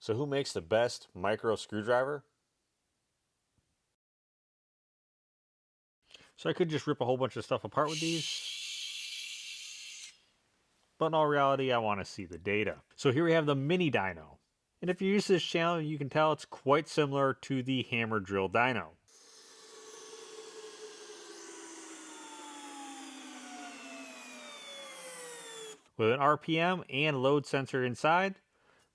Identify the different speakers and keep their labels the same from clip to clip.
Speaker 1: So who makes the best micro screwdriver? So I could just rip a whole bunch of stuff apart with these, but in all reality, I want to see the data. So here we have the mini dyno. And if you use this channel, you can tell it's quite similar to the hammer drill dyno. With an RPM and load sensor inside,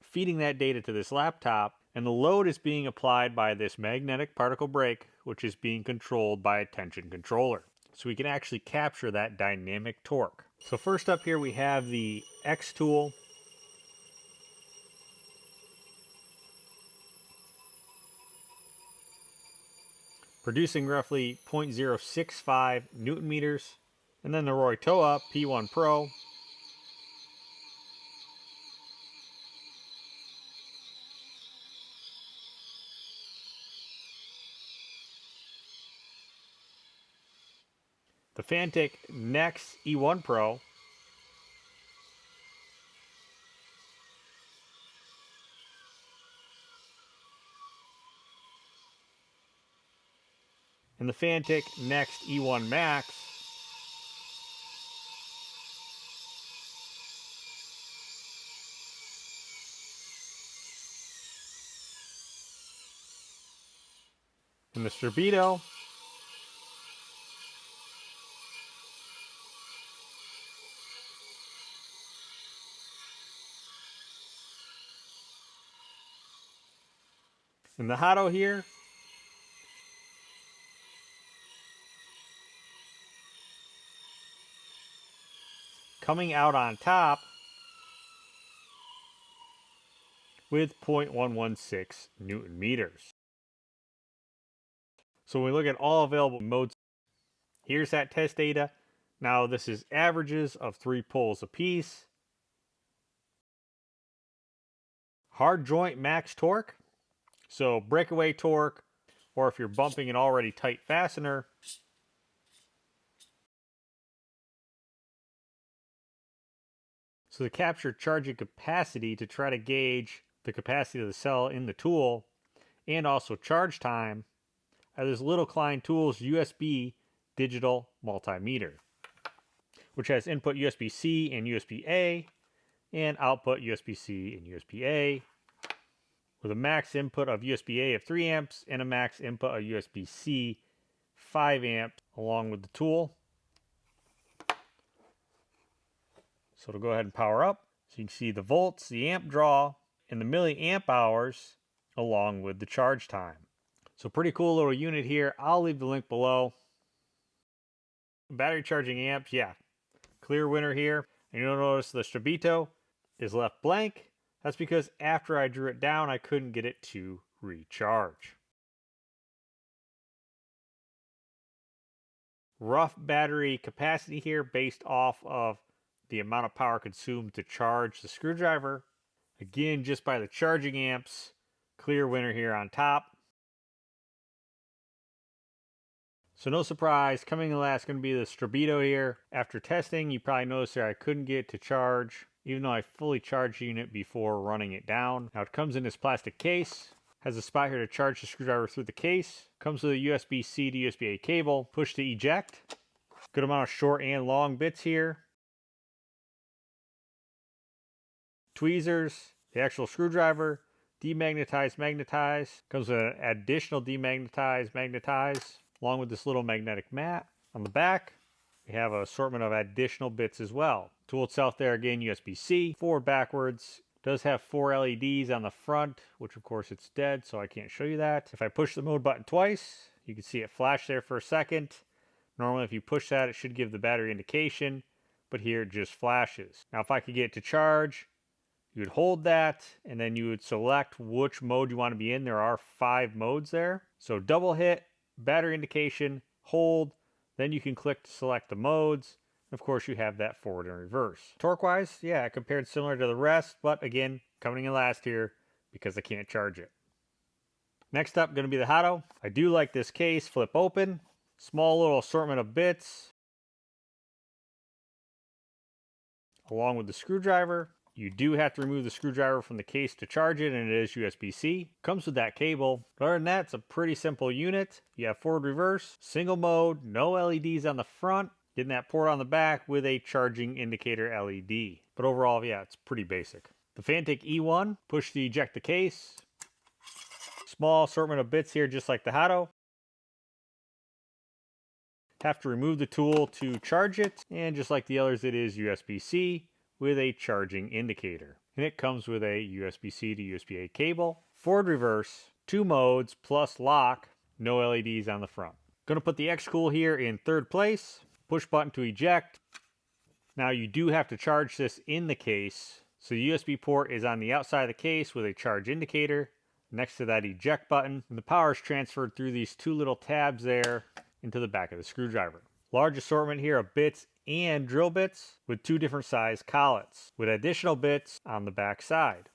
Speaker 1: feeding that data to this laptop, and the load is being applied by this magnetic particle brake, which is being controlled by a tension controller. So we can actually capture that dynamic torque. So first up here we have the Xcool. Producing roughly 0.065 Newton meters. And then the Roytoa P1 Pro. The Fanttik E1 Pro. And the Fanttik E1 Max. And the Strebito. And the Hoto here. Coming out on top with 0.116 Newton meters. So when we look at all available modes, here's that test data. Now this is averages of 3 pulls apiece. Hard joint max torque. So breakaway torque, or if you're bumping an already tight fastener. So the captured charging capacity to try to gauge the capacity of the cell in the tool, and also charge time, are this Little Klein Tools USB digital multimeter, which has input USB-C and USB-A, and output USB-C and USB-A, with a max input of USB-A of 3 amps and a max input of USB-C 5 amps along with the tool. So to go ahead and power up, so you can see the volts, the amp draw, and the milliamp hours along with the charge time. So pretty cool little unit here. I'll leave the link below. Battery charging amps, yeah, clear winner here. And you'll notice the Strebito is left blank. That's because after I drew it down, I couldn't get it to recharge. Rough battery capacity here based off of the amount of power consumed to charge the screwdriver. Again, just by the charging amps, clear winner here on top. So no surprise, coming in last is going to be the Strebito here. After testing, you probably noticed that I couldn't get it to charge, even though I fully charged the unit before running it down. Now it comes in this plastic case, has a spot here to charge the screwdriver through the case, comes with a USB-C to USB-A cable, push to eject. Good amount of short and long bits here. Tweezers, the actual screwdriver, demagnetize, magnetize. Comes with an additional demagnetize, magnetize, along with this little magnetic mat. On the back, we have an assortment of additional bits as well. Tool itself there, again, USB-C, forward, backwards. Does have 4 LEDs on the front, which of course it's dead, so I can't show you that. If I push the mode button twice, you can see it flash there for a second. Normally if you push that, it should give the battery indication, but here it just flashes. Now if I could get it to charge, you would hold that, and then you would select which mode you want to be in. There are 5 modes there. So double hit, battery indication, hold, then you can click to select the modes. Of course, you have that forward and reverse. Torque-wise, yeah, compared similar to the rest, but again, coming in last here because I can't charge it. Next up, going to be the Hoto. I do like this case, flip open. Small little assortment of bits, along with the screwdriver. You do have to remove the screwdriver from the case to charge it, and it is USB-C. Comes with that cable. But other than that, it's a pretty simple unit. You have forward, reverse, single mode, no LEDs on the front, getting that port on the back with a charging indicator LED. But overall, yeah, it's pretty basic. The Fanttik E1, push to eject the case. Small assortment of bits here, just like the Hoto. Have to remove the tool to charge it, and just like the others, it is USB-C with a charging indicator. And it comes with a USB-C to USB-A cable, forward reverse, 2 modes plus lock, no LEDs on the front. Gonna put the Xcool here in third place, push button to eject. Now you do have to charge this in the case, so the USB port is on the outside of the case with a charge indicator next to that eject button, and the power is transferred through these 2 little tabs there into the back of the screwdriver. Large assortment here of bits and drill bits with 2 different size collets with additional bits on the back side.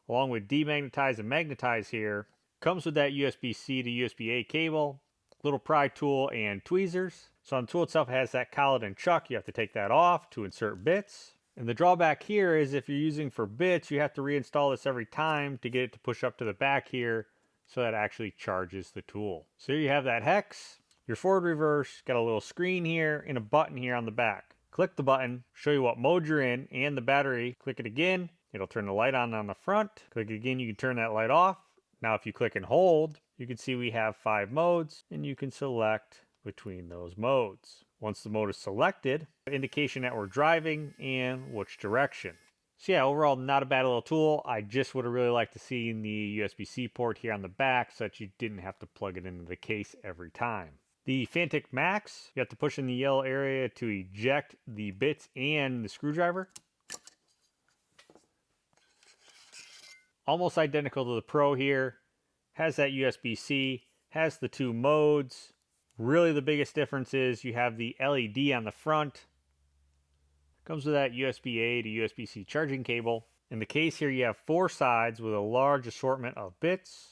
Speaker 1: Along with demagnetize and magnetize here, comes with that USB-C to USB-A cable, little pry tool and tweezers. So on the tool itself it has that collet and chuck. You have to take that off to insert bits. And the drawback here is if you're using for bits, you have to reinstall this every time to get it to push up to the back here so that actually charges the tool. So here you have that hex. Your forward reverse, got a little screen here and a button here on the back. Click the button, show you what mode you're in and the battery. Click it again, it'll turn the light on the front. Click again, you can turn that light off. Now if you click and hold, you can see we have 5 modes and you can select between those modes. Once the mode is selected, indication that we're driving and which direction. So yeah, overall not a bad little tool. I just would have really liked to see the USB-C port here on the back so that you didn't have to plug it into the case every time. The Fanttik Max, you have to push in the yellow area to eject the bits and the screwdriver. Almost identical to the Pro here. Has that USB-C, has the 2 modes. Really the biggest difference is you have the LED on the front. Comes with that USB-A to USB-C charging cable. In the case here you have 4 sides with a large assortment of bits.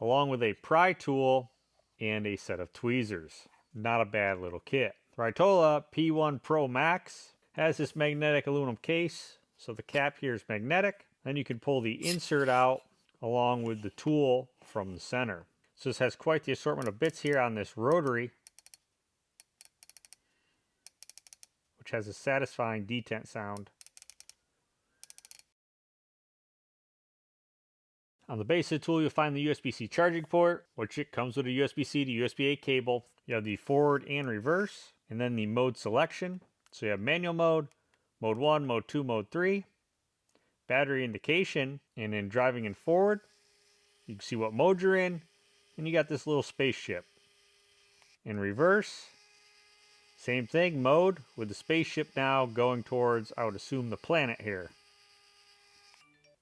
Speaker 1: Along with a pry tool and a set of tweezers. Not a bad little kit. Roytoa P1 Pro Max has this magnetic aluminum case, so the cap here is magnetic. Then you can pull the insert out along with the tool from the center. So this has quite the assortment of bits here on this rotary, which has a satisfying detent sound. On the base of the tool, you'll find the USB-C charging port, which it comes with a USB-C to USB-A cable. You have the forward and reverse, and then the mode selection. So you have manual mode, mode 1, mode 2, mode 3. Battery indication, and then driving and forward. You can see what mode you're in, and you got this little spaceship. In reverse, same thing, mode, with the spaceship now going towards, I would assume, the planet here.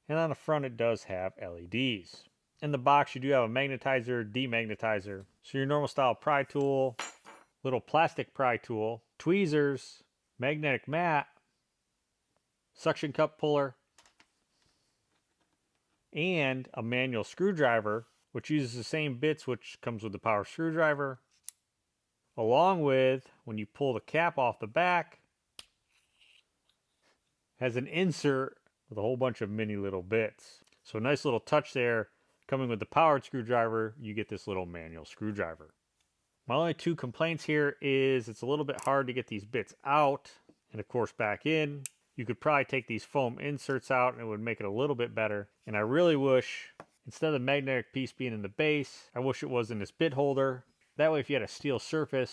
Speaker 1: And on the front it does have LEDs. In the box you do have a magnetizer, demagnetizer. So your normal style pry tool, little plastic pry tool, tweezers, magnetic mat, suction cup puller, and a manual screwdriver, which uses the same bits which comes with the power screwdriver, along with, when you pull the cap off the back, has an insert with a whole bunch of mini little bits. So a nice little touch there. Coming with the powered screwdriver, you get this little manual screwdriver. My only 2 complaints here is it's a little bit hard to get these bits out and of course back in. You could probably take these foam inserts out and it would make it a little bit better. And I really wish, instead of the magnetic piece being in the base, I wish it was in this bit holder. That way if you had a steel surface,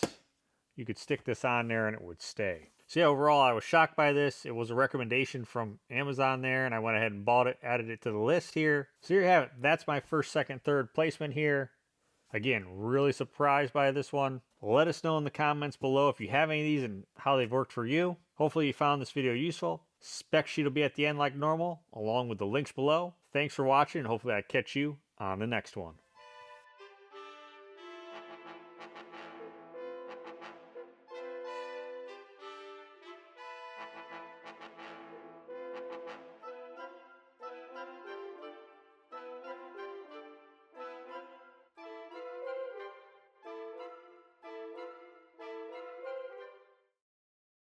Speaker 1: you could stick this on there and it would stay. So yeah, overall I was shocked by this. It was a recommendation from Amazon there and I went ahead and bought it, added it to the list here. So here you have it. That's my first, second, third placement here. Again, really surprised by this one. Let us know in the comments below if you have any of these and how they've worked for you. Hopefully you found this video useful. Spec sheet will be at the end like normal, along with the links below. Thanks for watching and hopefully I catch you on the next one.